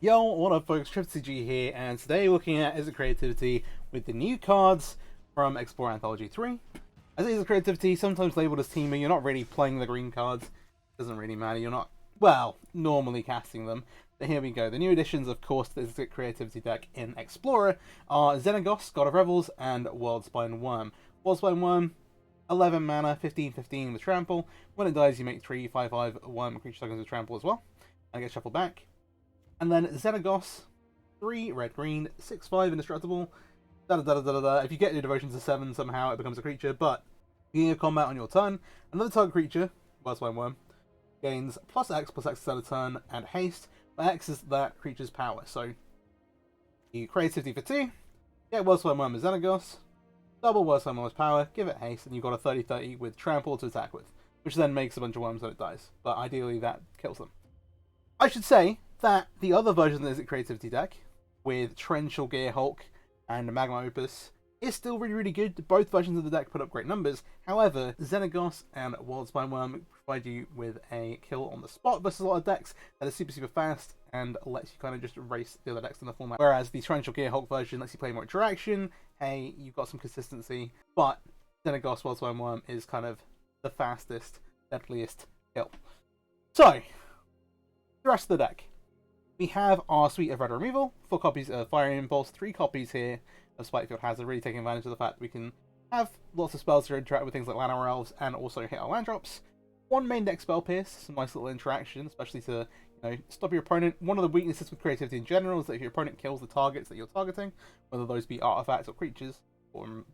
Yo, what up folks, TripCG here, and today we're looking at Izzet Creativity with the new cards from Explorer Anthology 3. As Izzet Creativity, sometimes labelled as teaming, you're not really playing the green cards. Doesn't really matter, you're not, well, normally casting them. But here we go, the new additions, of course, to the Izzet Creativity deck in Explorer are Xenagos, God of Revels, and Worldspine Wurm. Worldspine Wurm, 11 mana, 15/15 with trample. When it dies, you make 3 5/5 Wurm creature tokens with trample as well, and get shuffled back. And then Xenagos, 3 red-green, 6/5 indestructible. If you get your devotion to 7 somehow, it becomes a creature, but beginning of combat on your turn, another target creature, Worldspine Wurm, gains +X at a turn, and haste, where X is that creature's power. So, you creativity for 2, get Worldspine Wurm as Xenagos, double Worldspine Wurm's power, give it haste, and you've got a 30/30 with trample to attack with, which then makes a bunch of worms when it dies. But ideally, that kills them. I should say that the other version of the Izzet Creativity deck, with Torrential Gear Hulk and Magma Opus, is still really good. Both versions of the deck put up great numbers. However, Xenagos and Worldspine Wurm provide you with a kill on the spot versus a lot of decks that is super fast and lets you kind of just race the other decks in the format. Whereas the Torrential Gear Hulk version lets you play more interaction. Hey, you've got some consistency, but Xenagos Worldspine Wurm is kind of the fastest, deadliest kill. So, the rest of the deck. We have our suite of red removal, 4 copies of Fire Impulse, 3 copies here of Spikefield Hazard, really taking advantage of the fact that we can have lots of spells to interact with things like Llanowar Elves and also hit our land drops. 1 main deck Spell Pierce, some nice little interaction, especially to stop your opponent. One of the weaknesses with creativity in general is that if your opponent kills the targets that you're targeting, whether those be artifacts or creatures, or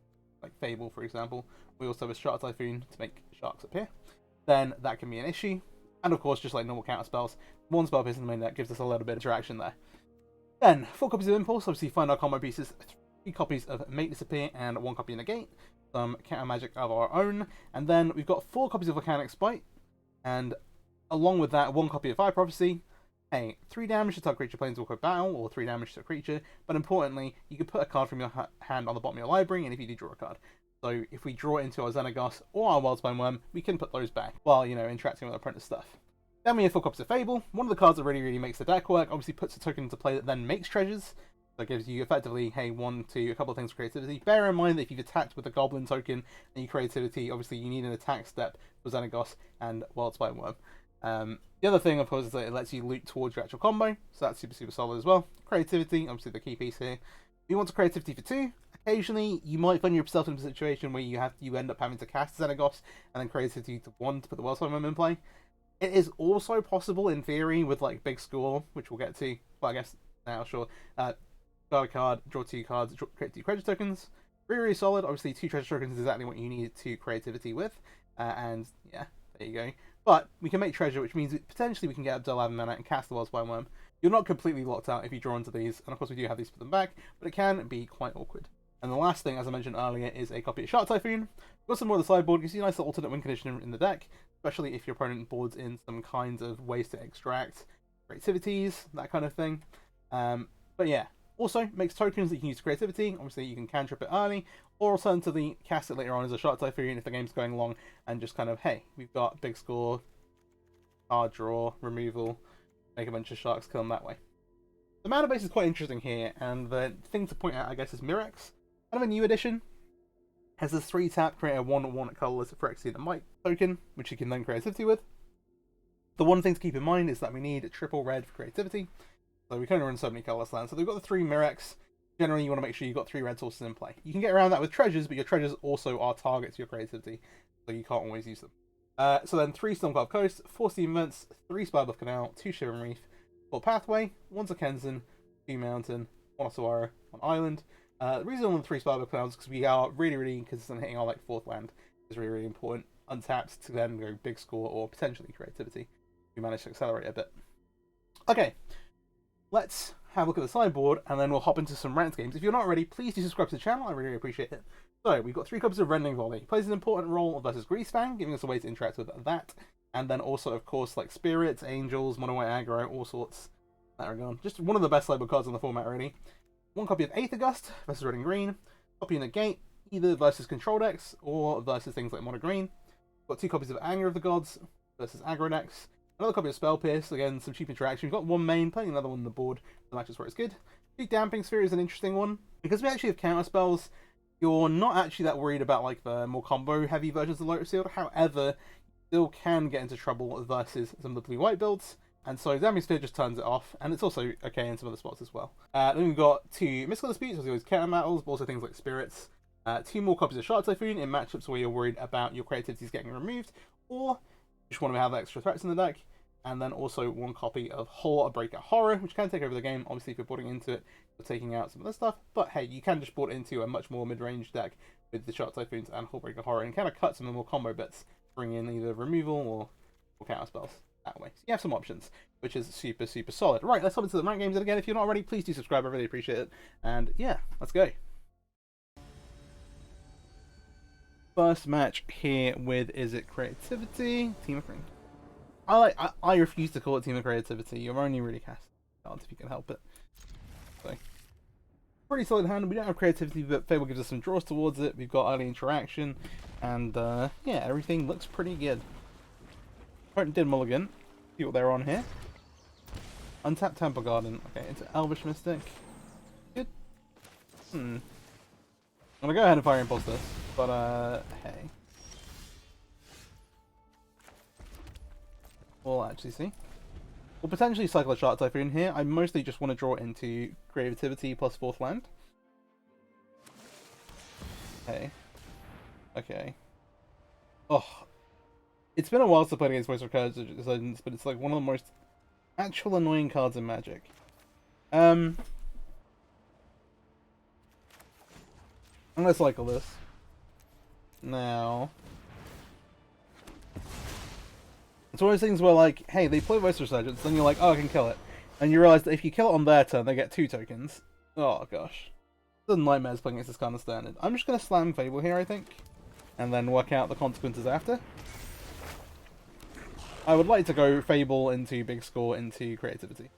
like Fable for example, we also have a Shark Typhoon to make sharks appear, then that can be an issue. And of course, just like normal counter spells, 1 Spell Pierce in the main deck gives us a little bit of interaction there. Then, 4 copies of Impulse, obviously find our combo pieces, 3 copies of Make Disappear, and 1 copy of Negate, some counter magic of our own, and then we've got 4 copies of Volcanic Spite, and along with that, 1 copy of Fire Prophecy. Hey, 3 damage to target creature planeswalker battle, or 3 damage to a creature, but importantly, you can put a card from your hand on the bottom of your library, and if you do, draw a card. So if we draw it into our Xenagos or our Worldspine Wurm, we can put those back while, interacting with our opponent's stuff. Then we have 4 copies of Fable. One of the cards that really makes the deck work, obviously puts a token into play that then makes treasures. So it gives you effectively, hey, 1, 2, a couple of things for creativity. Bear in mind that if you've attacked with a Goblin token and your creativity, obviously you need an attack step for Xenagos and Worldspine Wurm. The other thing, of course, is that it lets you loot towards your actual combo, so that's super solid as well. Creativity, obviously the key piece here. If you want a creativity for 2, occasionally you might find yourself in a situation where you end up having to cast Xenagos and then creativity to 1 to put the Worldspine Wurm in play. It is also possible, in theory, with like Big Score, which we'll get to, well, I guess now, sure. Guard a card, draw 2 cards, create 2 treasure tokens. Really solid. Obviously, 2 treasure tokens is exactly what you need 2 creativity with. And yeah, there you go. But we can make treasure, which means potentially we can get up to 11 mana and cast the Worldspine Wurm. You're not completely locked out if you draw into these, and of course we do have these to put them back, but it can be quite awkward. And the last thing, as I mentioned earlier, is a copy of Shark Typhoon. Got some more of the sideboard, gives you a nice little alternate win condition in the deck, especially if your opponent boards in some kinds of ways to extract creativities, that kind of thing. But yeah, also makes tokens that you can use creativity. Obviously you can cantrip it early, or alternatively cast it later on as a Shark Typhoon if the game's going long, and just kind of, hey, we've got Big Score, card draw, removal, make a bunch of sharks, kill them that way. The mana base is quite interesting here, and the thing to point out, I guess, is Mirrex. Kind of a new addition. Has this 3-tap, create a 1/1 colorless Phyrexian Might token, which you can then creativity with. The one thing to keep in mind is that we need triple red for creativity, so we can only run so many colorless lands. So we've got the 3 Mirrex. Generally, you want to make sure you've got 3 red sources in play. You can get around that with treasures, but your treasures also are targets to your creativity, so you can't always use them. So then 3 Stormcloud Coast, 4 Steam Vents, 3 Spirebluff Canal, 2 Shivering Reef, 4 Pathway, 1 Kenzen, 2 Mountain, 1 Osawara, 1 Island. The reason on the 3 Spirebluff Canals is because we are really consistent hitting our 4th land is really important. Untapped to then go Big Score or potentially creativity. We managed to accelerate a bit. Okay, let's have a look at the sideboard and then we'll hop into some rant games. If you're not already, please do subscribe to the channel, I really appreciate it. So, we've got 3 copies of Rending Volley. Plays an important role versus Greasefang, giving us a way to interact with that. And then also, of course, like Spirits, Angels, Mono White Aggro, all sorts. In that regard. Just one of the best sideboard cards in the format, really. 1 copy of Aether Gust versus Red and Green. Copy of Negate, either versus Control decks or versus things like Mono Green. Got 2 copies of Anger of the Gods versus Aggro decks. Another copy of Spell Pierce, again, some cheap interaction. We've got one main, playing another one on the board. The matches where it's good. Big Damping Sphere is an interesting one. Because we actually have counter spells, you're not actually that worried about like the more combo-heavy versions of Lotus Field. However, you still can get into trouble versus some of the blue-white builds. And so Damping Sphere just turns it off, and it's also okay in some other spots as well. Then we've got 2 Mystical Disputes, as always counter battles, but also things like Spirits. 2 more copies of Shark Typhoon in matchups where you're worried about your creativities getting removed, or you just want to have extra threats in the deck. And then also 1 copy of Whole Breaker Horror, which can take over the game. Obviously, if you're boarding into it, you're taking out some of this stuff. But hey, you can just board into a much more mid-range deck with the Shark Typhoons and Whole Breaker Horror, and kind of cut some of the more combo bits, bring in either removal or counter spells that way. So you have some options, which is super, super solid. Right, let's hop into the ranked games. And again, if you're not already, please do subscribe. I really appreciate it. And yeah, let's go. First match here with Izzet Creativity, Team of Green. I refuse to call it Team of Creativity. You're only really casting cards if you can help it. So, pretty solid hand. We don't have creativity, but Fable gives us some draws towards it. We've got early interaction, and yeah, everything looks pretty good. Opponent did mulligan. See what they're on here. Untapped Temple Garden. Okay, into Elvish Mystic. Good. I'm gonna go ahead and Fire Impulse this, but hey. We'll actually see. We'll potentially cycle a Shark Typhoon here. I mostly just want to draw into Creativity plus 4th land. Okay. Okay. Oh. It's been a while since I played against Voice of Cards, but it's like one of the most actual annoying cards in Magic. I'm gonna cycle this. Now. It's one of those things where, like, hey, they play Voice Resurgence, then you're like, oh, I can kill it. And you realise that if you kill it on their turn, they get 2 tokens. Oh, gosh. It's a nightmare playing against this kind of standard. I'm just going to slam Fable here, I think. And then work out the consequences after. I would like to go Fable into Big Score into Creativity.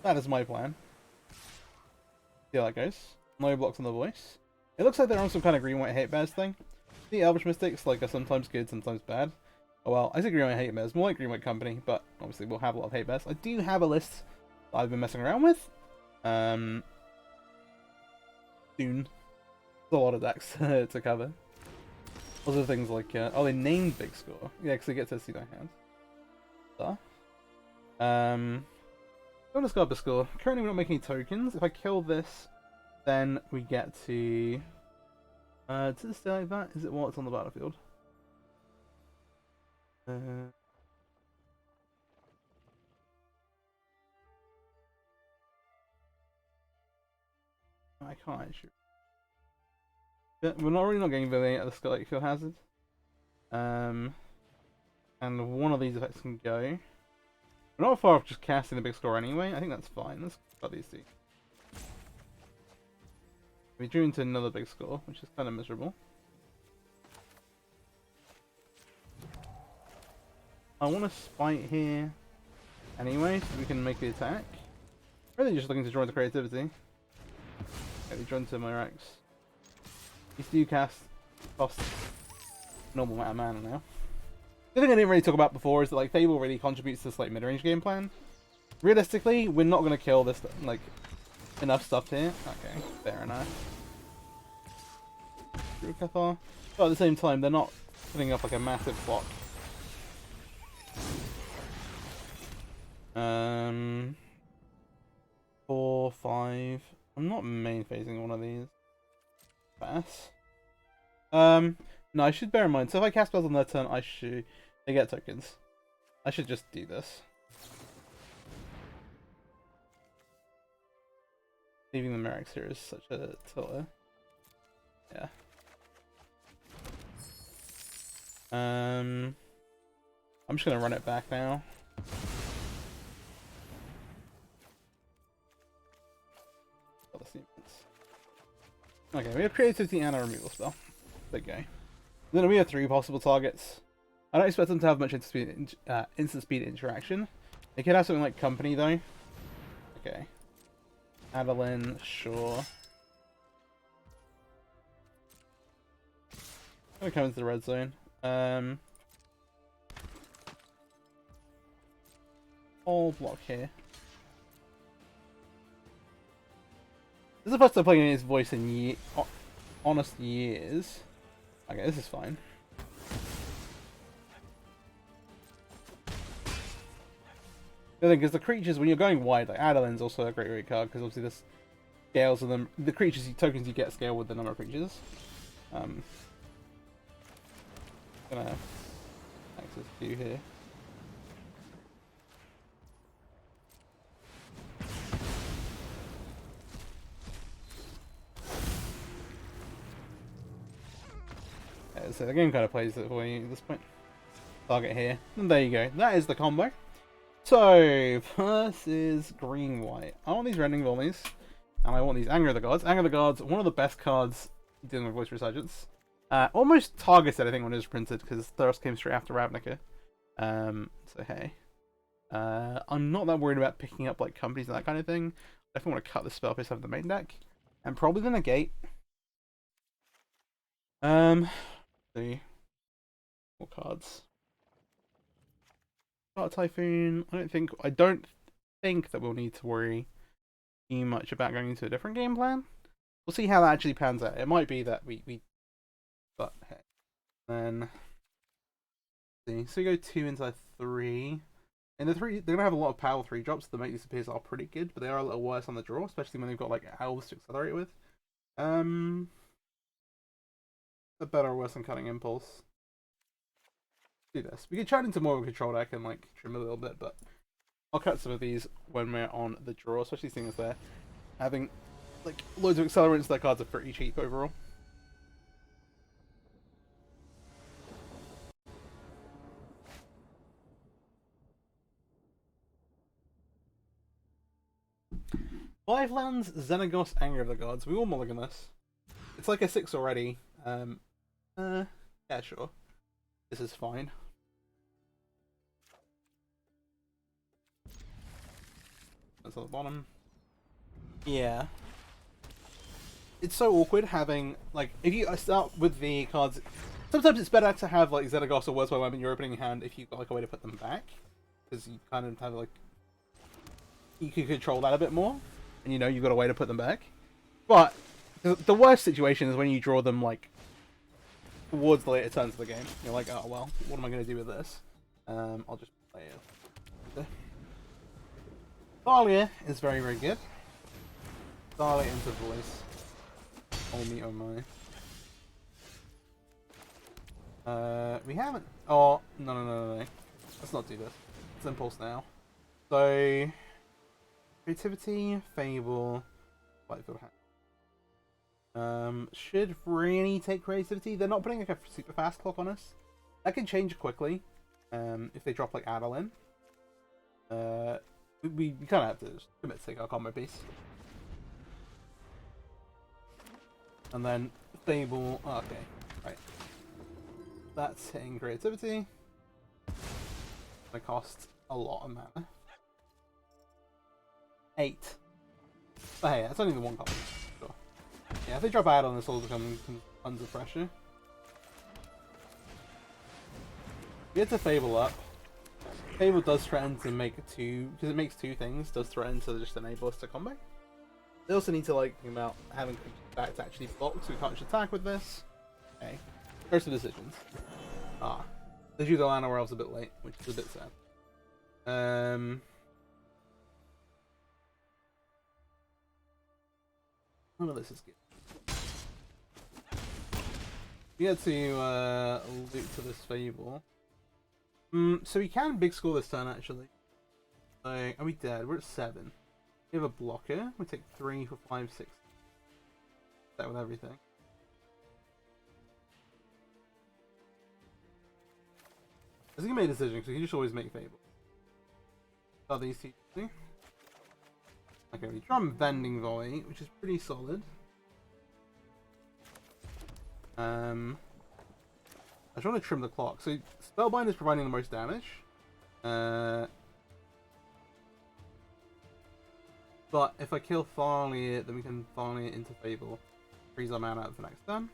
That is my plan. See how that goes. No blocks on the voice. It looks like they're on some kind of green-white hate bears thing. The Elvish Mystics like are sometimes good, sometimes bad. Oh well, I say green-white hate bears, more like green-white company, but obviously we'll have a lot of hate bears. I do have a list that I've been messing around with. Soon. There's a lot of decks to cover. Also things like, oh, they named Big Score. Yeah, because they get to see their hands. So. I'm gonna discard Big Score. Currently we're not making any tokens. If I kill this, then we get to stay like that? Is it what's on the battlefield? I can't actually. But we're not really not getting very at the Scarlet Field Hazard. And one of these effects can go. We're not far off just casting the Big Score anyway. I think that's fine. Let's cut these 2. We drew into another Big Score, which is kind of miserable. I want to spite here anyway, so we can make the attack. Really just looking to draw into Creativity. Okay, we draw into Myrax. These do cast cost normal amount of mana now. The thing I didn't really talk about before is that like Fable really contributes to this like mid-range game plan. Realistically, we're not going to kill this like enough stuff here. Okay, fair enough. But at the same time, they're not putting up like a massive block. 4, 5. I'm not main phasing one of these. Pass. No, I should bear in mind. So if I cast spells on their turn, they get tokens. I should just do this. Leaving the Myrax here is such a tilter. Yeah. I'm just gonna run it back now. Okay, we have Creativity and a removal spell. Big guy. Then we have 3 possible targets. I don't expect them to have much instant speed interaction. They could have something like Company though. Okay. Adeline, sure. Gonna come into the red zone. Whole block here. This is the first time playing his voice in honest years. Okay, this is fine. The thing is, the creatures, when you're going wide, like Adolin's also a great card, because obviously this scales of them. The creatures, tokens you get scale with the number of creatures. Gonna access you here. Yeah, so the game kind of plays it for you at this point. Target here, and there you go. That is the combo. So, versus green-white. I want these Rending Volleys, and I want these Anger of the Gods. Anger of the Gods, one of the best cards dealing with Voice Resurgence. Almost targets it, I think, when it was printed, because Thirst came straight after Ravnica. So hey. I'm not that worried about picking up like companies and that kind of thing. I definitely want to cut the spell based off the main deck. And probably the negate. See. More cards. Typhoon. I don't think that we'll need to worry too much about going into a different game plan. We'll see how that actually pans out. It might be that we but hey. Then see. So we go 2 into 3. And the 3 they're gonna have a lot of power 3 drops that make these appears are pretty good, but they are a little worse on the draw, especially when they've got like elves to accelerate with. They're better or worse than Cutting Impulse. Do this. We could turn into more of a control deck and like trim a little bit, but I'll cut some of these when we're on the draw, especially seeing as they're having like loads of accelerants. Their cards are pretty cheap overall. Five lands, Xenagos, Anger of the Gods. We all mulligan this. It's like a 6 already. Yeah, sure. This is fine. That's on the bottom. Yeah. It's so awkward having, like, if you start with the cards... Sometimes it's better to have, like, Xenagos or Worldspine Wurm in your opening hand if you've got, like, a way to put them back. Because you kind of have, like... You can control that a bit more. And, you know, you've got a way to put them back. But, the worst situation is when you draw them, like, towards the later turns of the game. You're like, oh, well, what am I going to do with this? I'll just play it. Thalia is very, very good. Thalia into Voice. Oh me, oh my. We haven't... Oh, no. Let's not do this. Let's Impulse now. So... Creativity, Fable, Whitefield Hand. Should really take Creativity. They're not putting like a super fast clock on us. That can change quickly. If they drop like Adolin. We kind of have to just commit to take our combo piece. And then Fable. Oh, okay, right. That's hitting Creativity. They cost a lot of mana. 8. But hey, that's only the one copy. Sure. Yeah, if they drop Adolin, this will become tons of pressure. We get to Fable up. Fable does threaten to make 2, because it makes 2 things, does threaten to just enable us to combo. They also need to like think about having back to actually block, so we can't just attack with this. Okay. First of decisions. They drew the Lana where I was a bit late, which is a bit sad. None of this is good. We had to loot to this Fable. So we can big score this turn actually. So, are we dead? We're at 7. We have a blocker. We take 3 for 5, 6. That with everything. I think I made a decision because you can just always make Fable. Oh, these two. Okay, we drum Vending Volley, which is pretty solid. I just want to trim the clock. So Spellbind is providing the most damage. But if I kill Thalia, then we can Thalia into Fable. Freeze our mana out for next turn.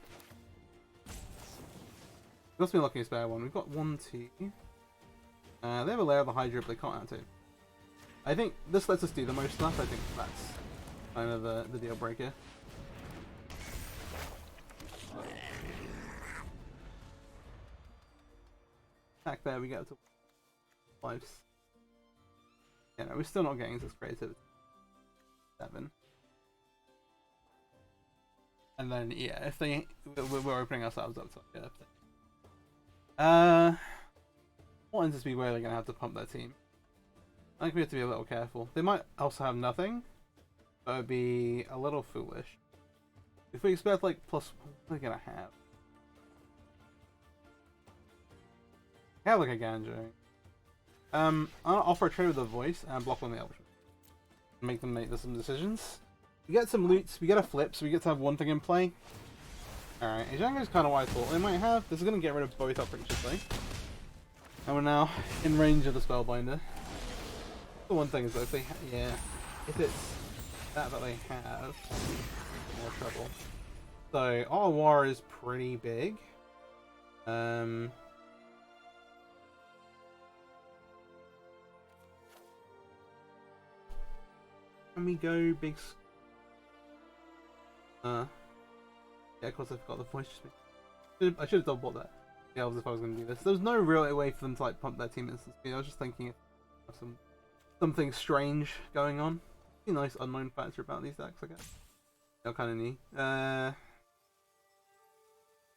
Must be lucky spare one. We've got 1, 2. They have a layer of the Hydra, but they can't have 2. I think this lets us do the most stuff. I think that's kind of the deal breaker. Attack there, we get up to 5. Yeah, no, we're still not getting this creativity. 7. And then, yeah, if they... We're opening ourselves up to yeah, what ends up be where they're going to have to pump their team? I think we have to be a little careful. They might also have nothing, but it would be a little foolish. If we expect, like, plus... What are they going to have? They have, like, a Ganjo. I'll offer a trade with a voice and block on the Elvish. Make them make some decisions. We get some loots, we get a flip, so we get to have one thing in play. Alright, Xenagos is kind of what I thought they might have. This is going to get rid of both up righteously. And we're now in range of the Spellbinder. The one thing is though, if they if it's that they have, more trouble. So, our war is pretty big. Can we go big? Yeah, of course I forgot the voice. I should have double bought that. Yeah, if I was going to do this. There was no real way for them to like pump their team instant speed. I was just thinking if something strange going on. Be a nice unknown factor about these decks, I guess. They're kind of neat.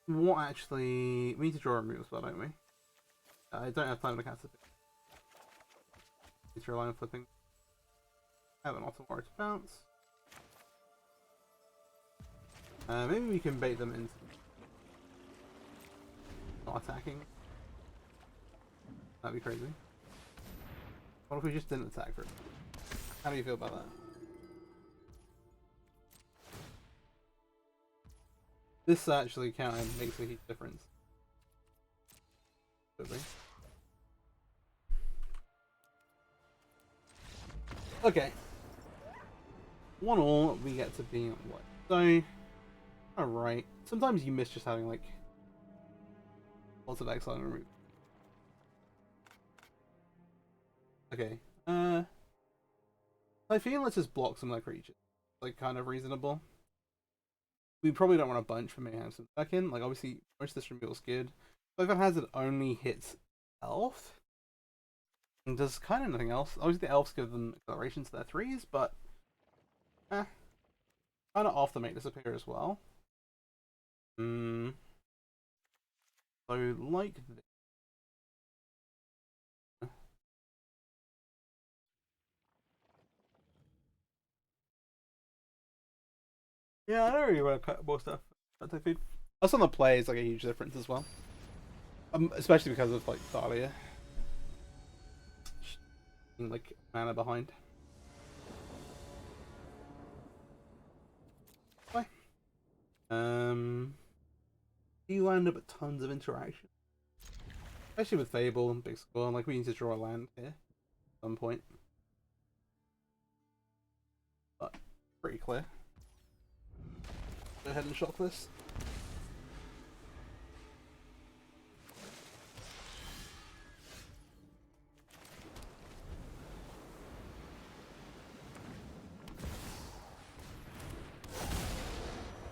What actually? We need to draw a removal spell, don't we? I don't have time to cast it. Need to rely on flipping. I have an auto-war to bounce. Maybe we can bait them into not attacking. That'd be crazy. What if we just didn't attack for it? How do you feel about that? This actually kind of makes a huge difference. Okay. 1-1, we get to be on what? So, alright. Sometimes you miss just having like lots of exile and remove. Okay. I feel let's just block some of their creatures. Like kind of reasonable. We probably don't want a bunch for Mayhem some second. Like obviously most of this removal is good. But if it has it only hits Elf and does kind of nothing else. Obviously the Elves give them acceleration to their 3s, but kind of off to make disappear as well. So like this. Yeah, I don't really want to cut more stuff. That's on the play is like a huge difference as well. Especially because of like Thalia. Like mana behind. Bye. You end up with tons of interaction. Especially with Fable and Big Score, like we need to draw a land here at some point. But pretty clear. Go ahead and shock this.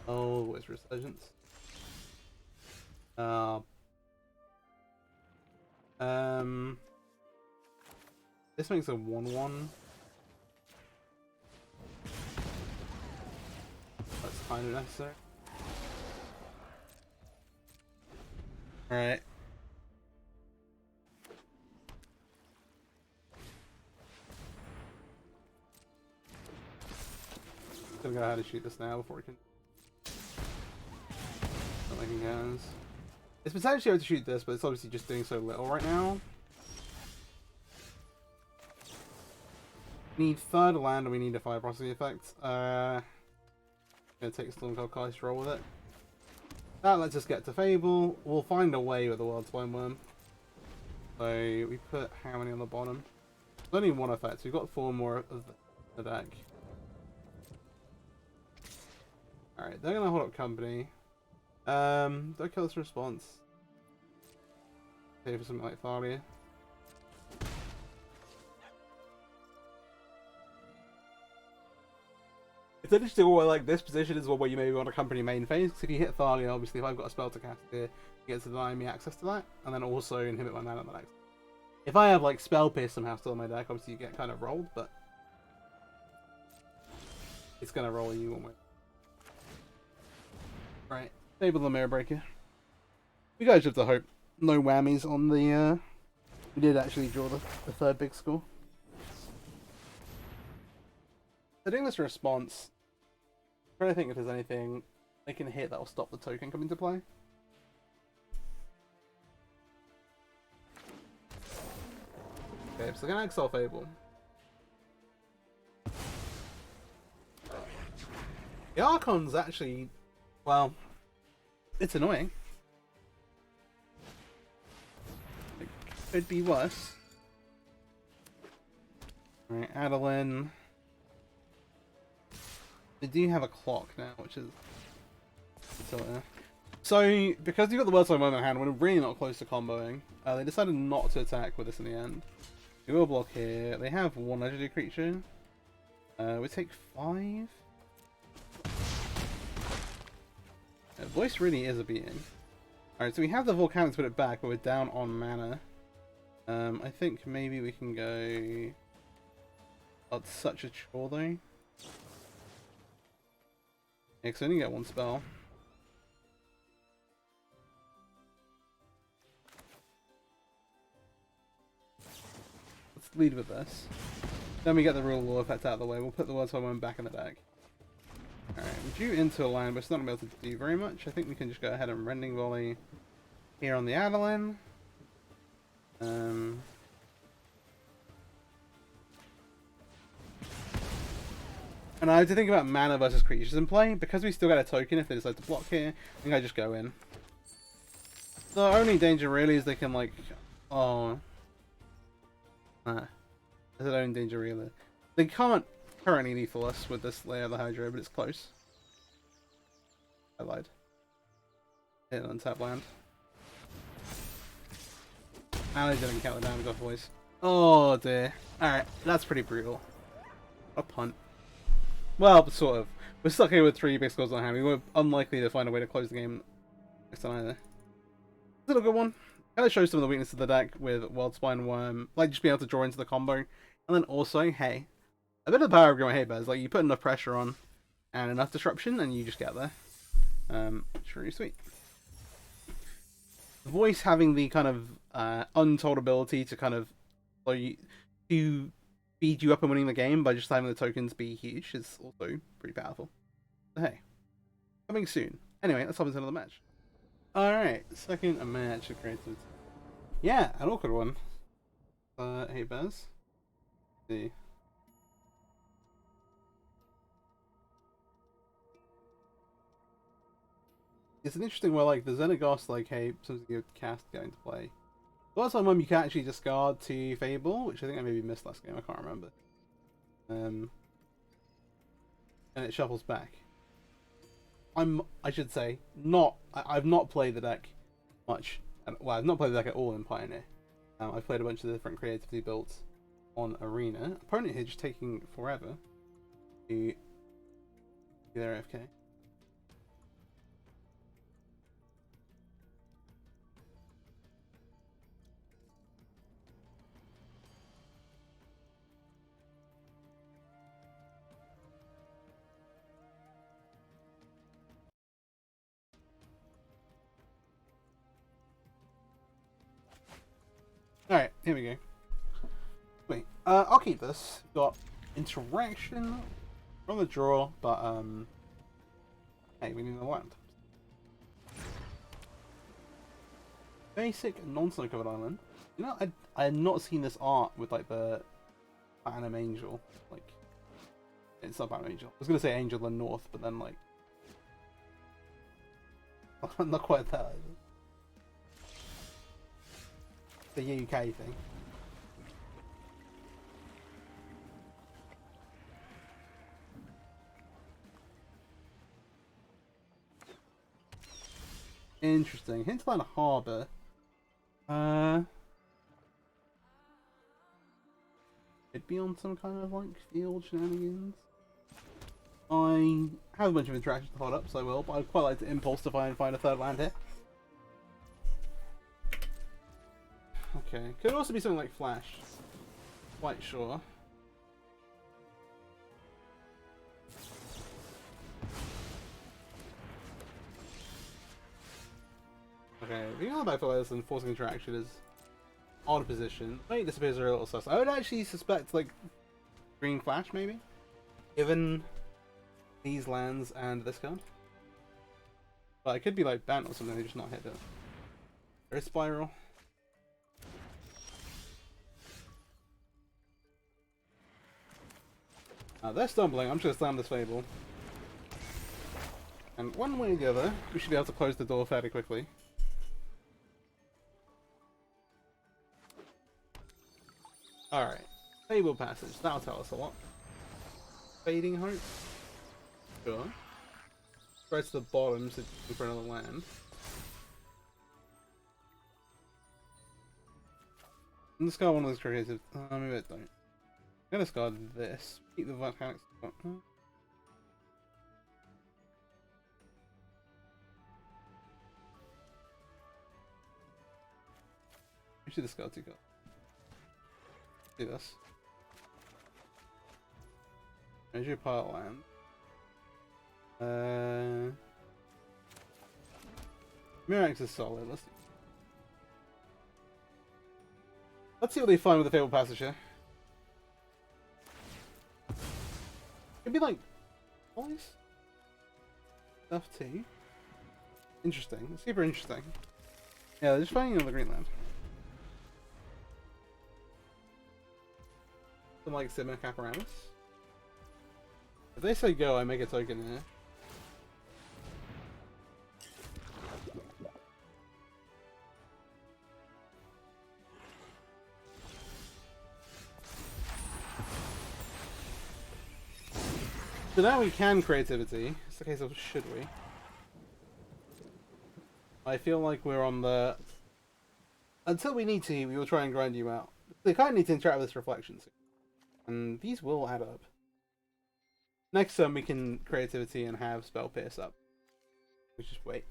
Oh, where's Resurgence? This makes a 1/1. That's kind of necessary. Alright. Gonna go ahead and shoot this now before we can. Not like he has. It's potentially able to shoot this, but it's obviously just doing so little right now. We need third land and we need a fire processing effect. Gonna take a Stormcloud Cast to roll with it. That lets us get to Fable. We'll find a way with the Worldspine Wurm. So we put how many on the bottom? There's only one effect, so we've got 4 more of the deck. Alright, they're gonna hold up company. Do I kill this response? Say for something like Thalia. It's interesting where like this position is one where you maybe want to company main phase, because if you hit Thalia, obviously if I've got a spell to cast here, it gets to deny me access to that, and then also inhibit my mana on the next. If I have like Spell Pierce somehow still in my deck, obviously you get kind of rolled, but it's gonna roll you one way. Right, Fable the Mirror Breaker. We guys have to hope no whammies on the we did actually draw the third big score. So doing this response, I'm trying to think if there's anything they can hit that will stop the token coming to play. Okay, so they're gonna exile Fable. The Archon's actually, well, it's annoying. It could be worse. Alright, Adeline. They do have a clock now, which is... So, because you've got the Worldspine Wurm in hand, we're really not close to comboing. They decided not to attack with this in the end. We will block here. They have one legendary creature. We take 5. Voice really is a beating. Alright, so we have the Volcanic to put it back, but we're down on mana. I think maybe we can go... Oh, it's such a chore though. Yeah, because I only get one spell. Let's lead with this. Then we get the real law effect out of the way. We'll put the Worldspine Wurm back in the deck. Alright, we're due into a land, but it's not going to be able to do very much. I think we can just go ahead and Rending Volley here on the Adeline. And I have to think about mana versus creatures in play. Because we still got a token if they decide to block here, I think I just go in. The only danger really is they can like... Oh... There's their own danger really. They can't currently lethal us with this Lair of the Hydra, but it's close. I lied. Hit an untap land. And they didn't count the damage off voice. Oh dear. Alright, that's pretty brutal. A punt. Well, sort of. We're stuck here with 3 big scores on hand. We were unlikely to find a way to close the game next time either. It's a good one. Kind of shows some of the weaknesses of the deck with Worldspine Wurm, like just being able to draw into the combo. And then also, hey, a bit of the power of going, hey Bez, like you put enough pressure on and enough disruption and you just get there. It's really sweet. The voice having the kind of untold ability to kind of to speed you up and winning the game by just having the tokens be huge is also pretty powerful. So hey, coming soon. Anyway, let's hop into another match. Alright, second match of creativity. Yeah, an awkward one. Hey Bez. Let's see. It's an interesting where like the Xenagos like hey, something you cast going to play. The last time you can actually discard to Fable, which I think I maybe missed last game, I can't remember. And it shuffles back. I should say, I've not played the deck much. Well, I've not played the deck at all in Pioneer. I've played a bunch of different creativity builds on Arena. Opponent here just taking forever to do their AFK. Alright, here we go. Wait, I'll keep this. Got interaction from the draw, but hey, we need the land. Basic non-snow covered island. You know, I had not seen this art with like the Platinum Angel. Like, it's not Platinum Angel. I was gonna say Angel in North, but then like, not quite that either. The UK thing. Interesting. Hinterland Harbour. It'd be on some kind of like field shenanigans. I have a bunch of interactions to hold up, so I will, but I'd quite like to impulse to find a third land here. Okay, could also be something like Flash. Quite sure. Okay, being on the back for this and forcing interaction is odd position. Maybe disappears are a little sus. I would actually suspect like green Flash maybe, given these lands and this card. But it could be like Bant or something, they just not hit it. There is Spiral. They're stumbling, I'm just gonna slam this Fable. And one way or the other, we should be able to close the door fairly quickly. Alright. Fable Passage, that'll tell us a lot. Fading Hope? Sure. Right to the bottom, so for another land. And discard one of those creative. Maybe I don't. I'm gonna discard this. Keep the volcanics. We should discard two cards. Do this. Measure pile land. Mirax is solid. Let's see what they find with the Fable Passage here. It'd be like voice stuff too. Interesting. Super interesting. Yeah, they're just finding another green land. Something like Sigma Caparamus. If they say go, I make a token here. So now we can creativity. It's the case of should we? I feel like we're on the... Until we need to, we will try and grind you out. They kind of need to interact with this reflection soon. And these will add up. Next turn we can creativity and have Spell Pierce up. We just wait.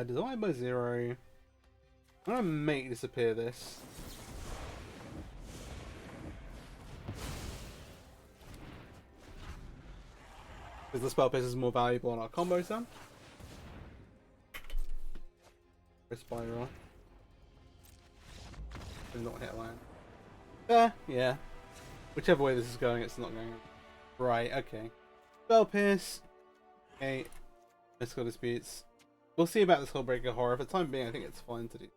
Designed by 0. I'm gonna make disappear this. Because the spell pierce is more valuable on our combo turn. Spiral. Did not hit land. Yeah. Whichever way this is going, it's not going. Right, okay. Spell pierce. Okay. Mystical disputes. We'll see about this Hullbreaker Horror. For the time being, I think it's fine to do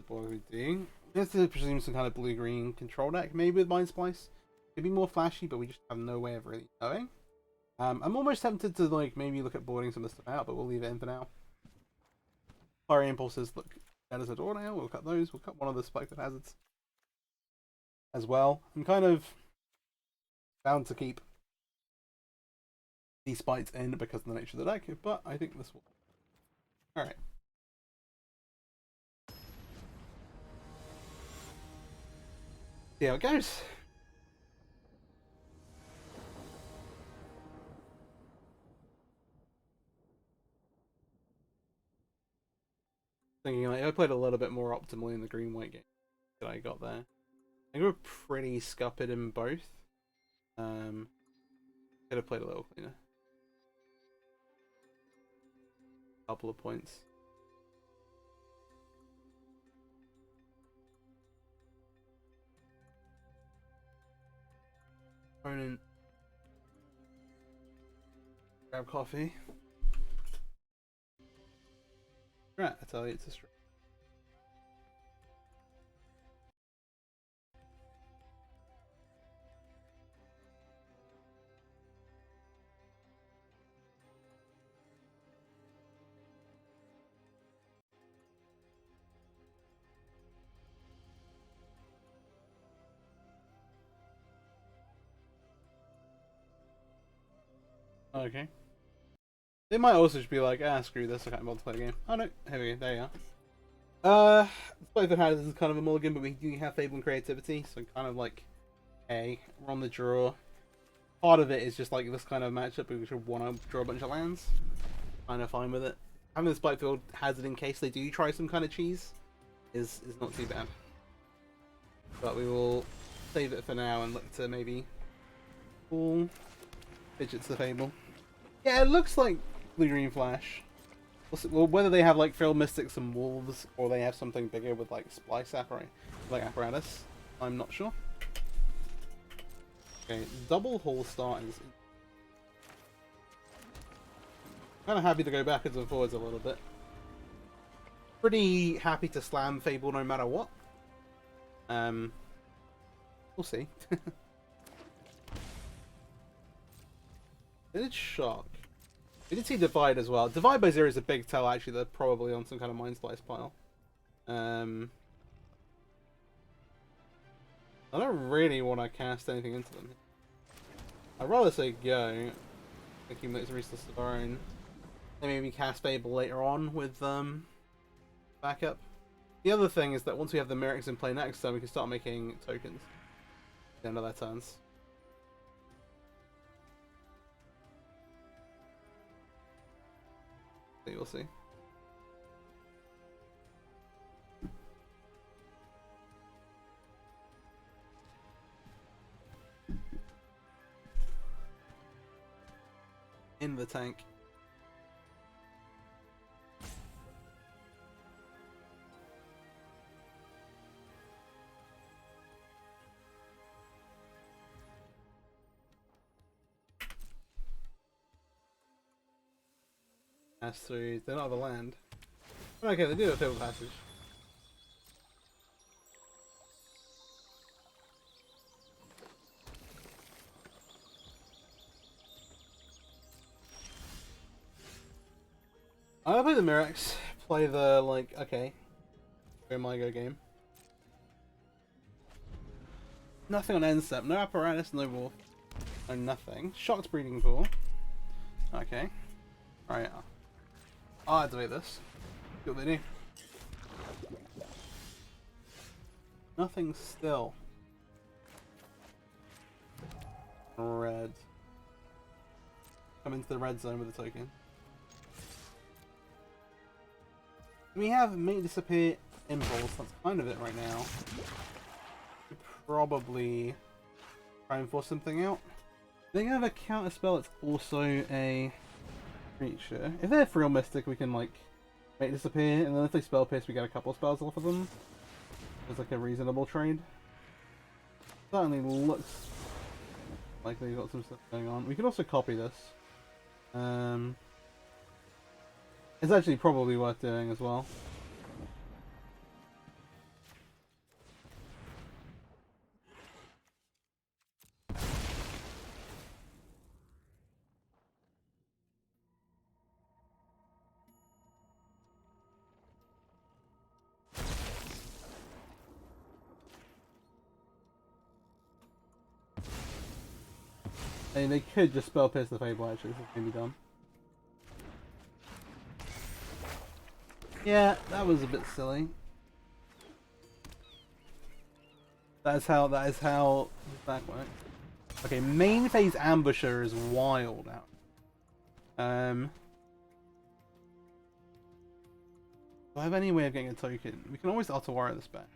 what we do. We have to presume some kind of blue-green control deck, maybe with Mind Splice. It'd be more flashy, but we just have no way of really knowing. I'm almost tempted to like maybe look at boarding some of this stuff out, but we'll leave it in for now. Fiery Impulses look dead as a door now. We'll cut those. We'll cut one of the Spectre Hazards as well. I'm kind of bound to keep these spites in because of the nature of the deck, but I think this will. Alright. See how it goes. Thinking like I played a little bit more optimally in the green-white game that I got there. I think we're pretty scuppered in both. Could have played a little cleaner. Couple of points. Opponent. Grab coffee. Right, I tell you, it's a straight. Okay. They might also just be like, ah, screw this, I can't bother to play the game. Oh no, here we go, there you are. Spiteful Hatters is kind of a mulligan, but we do have Fable and Creativity, so kind of like, hey, we're on the draw. Part of it is just like this kind of matchup, we should want to draw a bunch of lands. Kind of fine with it. Having the Spiteful Hazard in case they do try some kind of cheese is not too bad. But we will save it for now and look to maybe pull Fidgets the Fable. Yeah, it looks like Blue-Green Flash. Well, whether they have like Feral Mystics and Wolves, or they have something bigger with like Splice Apparatus, I'm not sure. Okay, double Hall starters. Kind of happy to go backwards and forwards a little bit. Pretty happy to slam Fable no matter what. We'll see. It did shock. We did see Divide as well. Divide by 0 is a big tell, actually. They're probably on some kind of Mind Splice pile. I don't really want to cast anything into them. I'd rather say go. Accumulates resources of our own. Then maybe cast Fable later on with backup. The other thing is that once we have the Merrics in play next turn, we can start making tokens at the end of their turns. So you'll see. In the tank. Pass through. They're not the land. Okay, they do have a Fable Passage. I'll play the Merrics, play the, like, okay, where my go game. Nothing on end step, no apparatus, no wolf, no nothing. Shocked Breeding Pool. Okay. Alright. I'll activate this. See what they do. Nothing still. Red. Come into the red zone with the token. We have Make Disappear Impulse, that's kind of it right now. Could probably try and force something out. They have a counter spell that's also a creature. If they're Feral Mystic, we can like Make Disappear, and then if they Spell Pierce, we get a couple of spells off of them. It's like a reasonable trade. Certainly looks like they've got some stuff going on. We could also copy this. It's actually probably worth doing as well. I mean, they could just Spell Pierce the Fable, actually. This is gonna be dumb. Yeah, that was a bit silly. That is how that works. Okay, main phase Ambusher is wild out. Do I have any way of getting a token? We can always Otawara this back.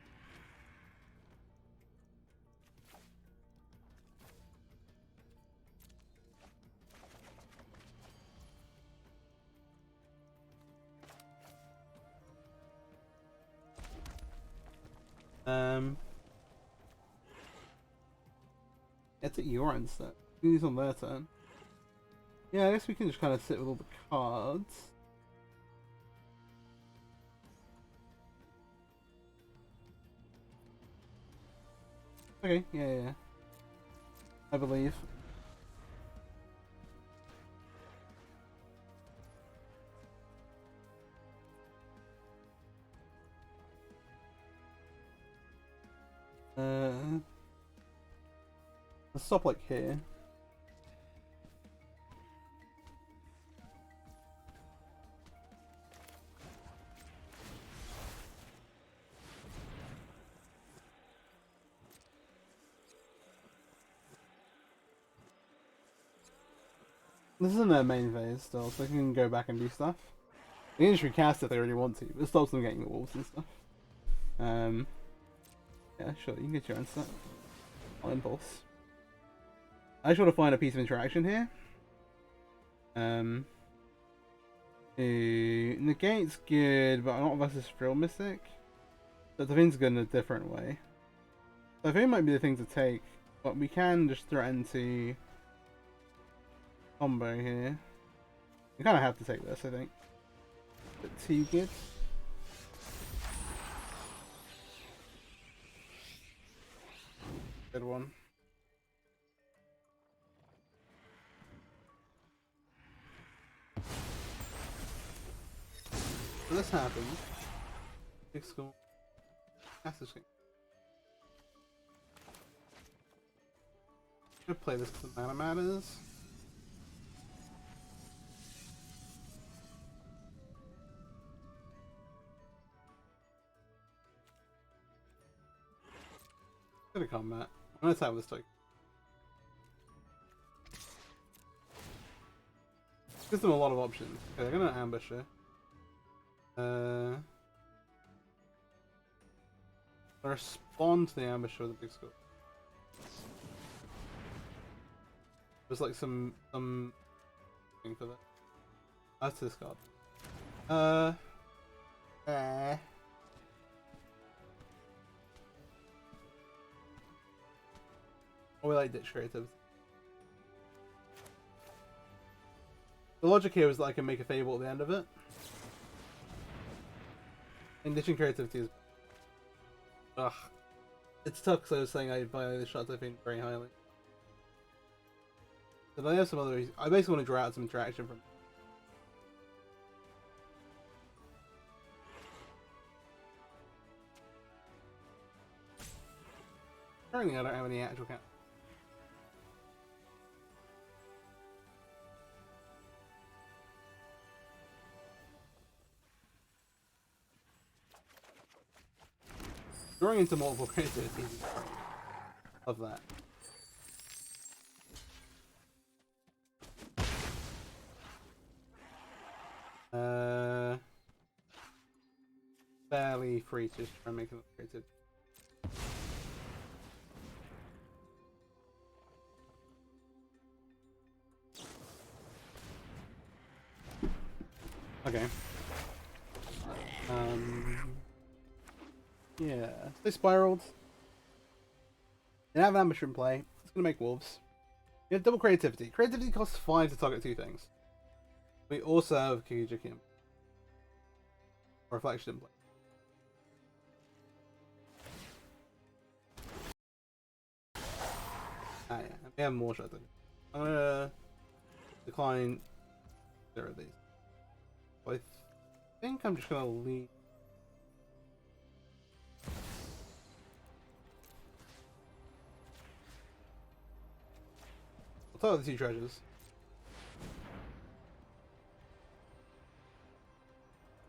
It's at your end set. These on their turn. Yeah, I guess we can just kind of sit with all the cards. Okay, yeah. I believe. Let's stop like here. This isn't their main phase still, so they can go back and do stuff. They can just recast if they really want to, but it stops them getting the wolves and stuff. Yeah, sure, you can get your own stuff. I'll impulse. I just want to find a piece of interaction here. Negate's good, but not versus Frill Mystic. But the thing's good in a different way. So I think it might be the thing to take, but we can just threaten to combo here. You kind of have to take this, I think. But too good. Good one. So this happens. Big school. That's the thing. Should play this because the mana matters. Gonna combat. I'm gonna attack with this token. Gives them a lot of options. Okay, they're gonna ambush her. Respond to the ambush with a big scope. There's like some thing for that. That's this card. Oh, we like ditch creatives. The logic here is that I can make a Fable at the end of it. And ditching creativity is... Ugh. It's tough because I was saying I value the shots I think very highly. But I have some other reasons. I basically want to draw out some interaction from... Currently I don't have any actual count. Drawing into multiple creativity of that. Fairly free to just try and make it creative. Okay. Yeah, they spiraled. They have ambush in play. It's gonna make wolves. You have double creativity. Creativity costs 5 to target 2 things. We also have Kikijiki Reflection in play. Ah yeah, we have more shots. I'm gonna decline 0 of these. So I think I'm just gonna leave. I'll tell you the 2 treasures.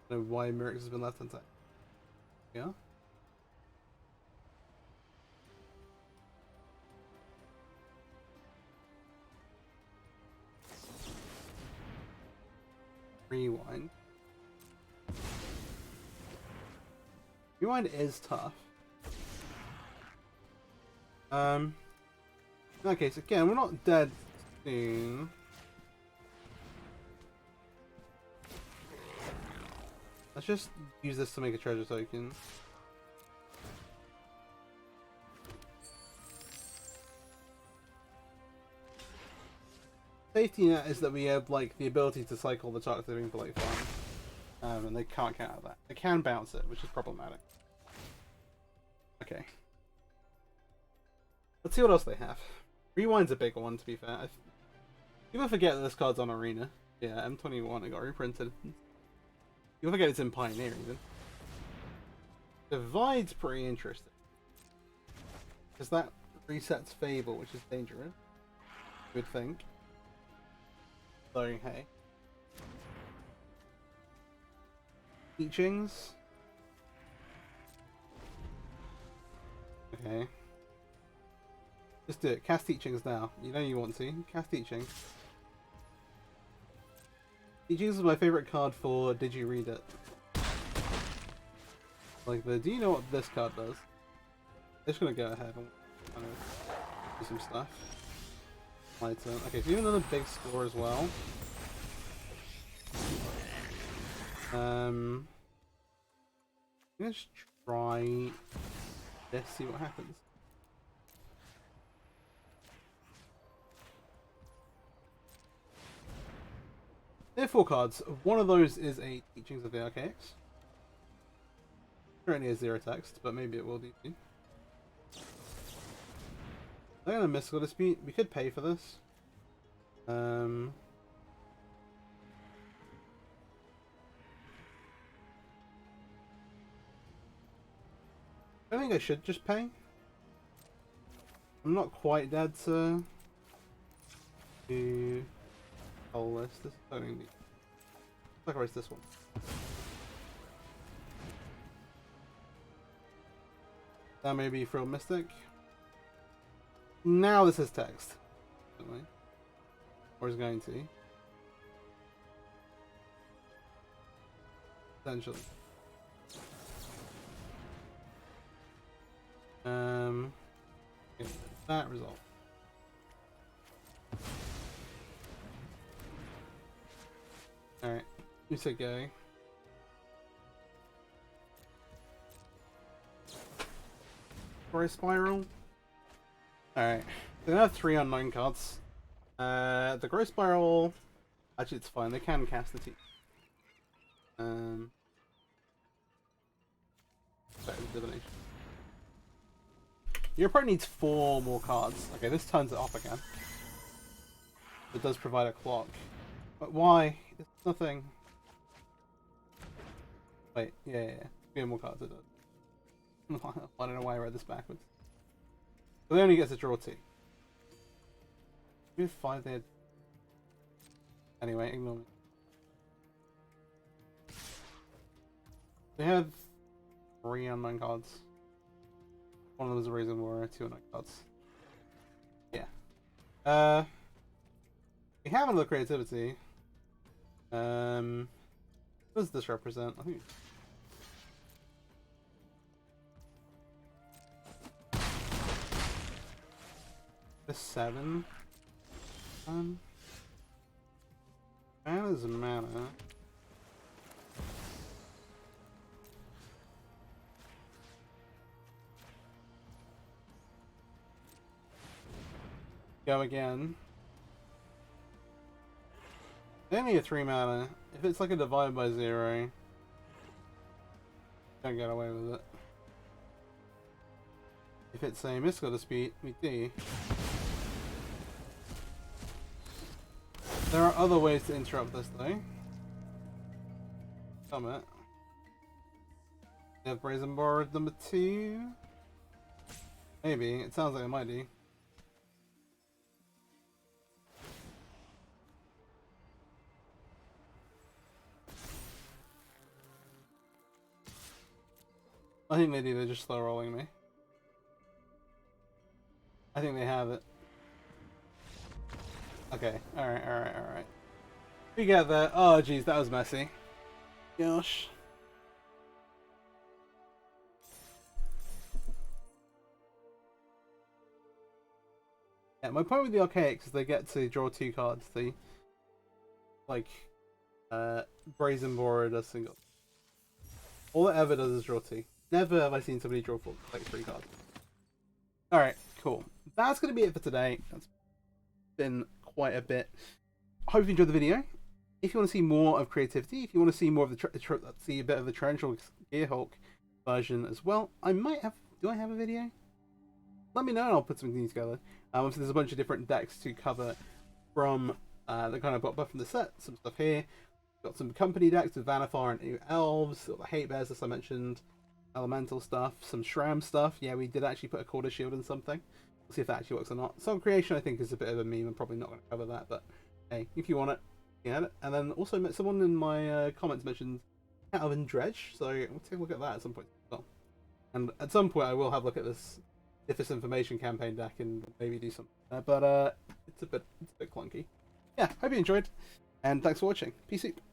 I don't know why Mirix has been left untapped. Yeah? Rewind. Rewind is tough. In that case, again, we're not dead soon. Let's just use this to make a treasure token. Safety net is that we have like the ability to cycle the target living for like fun. And they can't counter that. They can bounce it, which is problematic. Okay. Let's see what else they have. Rewind's a big one, to be fair. People forget that this card's on Arena. Yeah, M21, it got reprinted. People forget it's in Pioneer, even. Divide's pretty interesting. Because that resets Fable, which is dangerous. You would think. So, hey. Teachings. Okay. Just do it. Cast Teachings now. You know you want to. Cast Teachings. DG's is my favorite card for Did You Read It? Like the, do you know what this card does? I'm just gonna go ahead and kind of do some stuff. My turn. Okay, so you have another big score as well. Let's try this, see what happens. There are 4 cards. One of those is a Teachings of the Archaics. Currently has 0 text, but maybe it will be. I'm gonna Mystical Dispute. We could pay for this. I think I should just pay. I'm not quite dead to whole list. This is only sacrifice this one. That may be Frill Mystic. Now this is text. Or is going to. Essentially. Okay, that result. Alright, you say go. For a spiral. Alright, they have 3 unknown cards. The Growth Spiral, actually it's fine, they can cast the team. Divination. Your opponent needs 4 more cards. Okay, this turns it off again. It does provide a clock. But why? It's nothing. Wait, yeah. We have more cards, it does. I don't know why I read this backwards. So they only get to draw 2. We have 5 there. Anyway, ignore me. They have 3 unknown cards. One of them is a Reason Warrior, 2 unknown cards. Yeah. We have another creativity. What does this represent? I think. The 7. Mana's mana. Go again. They only have 3 mana. If it's like a divide by 0, don't get away with it. If it's a Mystical Dispute, we do. There are other ways to interrupt this though. Summit. They have Brazen Board number 2. Maybe. It sounds like it might do. I think they do, they're just slow rolling me. I think they have it. Okay, alright. We get that. Oh jeez, that was messy. Gosh. Yeah, my point with the Archaics is they get to draw 2 cards. They like Brazen Board a single. All it ever does is draw 2. Never have I seen somebody draw 4, like 3 cards. Alright, cool. That's going to be it for today. That's been quite a bit. I hope you enjoyed the video. If you want to see more of creativity, if you want to see more of the see a bit of the Torrential Gearhulk version as well, I might have. Do I have a video? Let me know and I'll put something together. So there's a bunch of different decks to cover from the kind of got from the set. Some stuff here. Got some company decks with Vannifar and Elves. Got the Hate Bears, as I mentioned. Elemental stuff, some Shram stuff. Yeah, we did actually put a Quarter Shield in something. We'll see if that actually works or not. Soul Creation, I think, is a bit of a meme. I'm probably not going to cover that, but hey, if you want it, you have it. And then also, someone in my comments mentioned Calvin Dredge, so we'll take a look at that at some point as well. And at some point, I will have a look at this Information campaign deck and maybe do something. But it's a bit clunky. Yeah, hope you enjoyed. And thanks for watching. Peace out.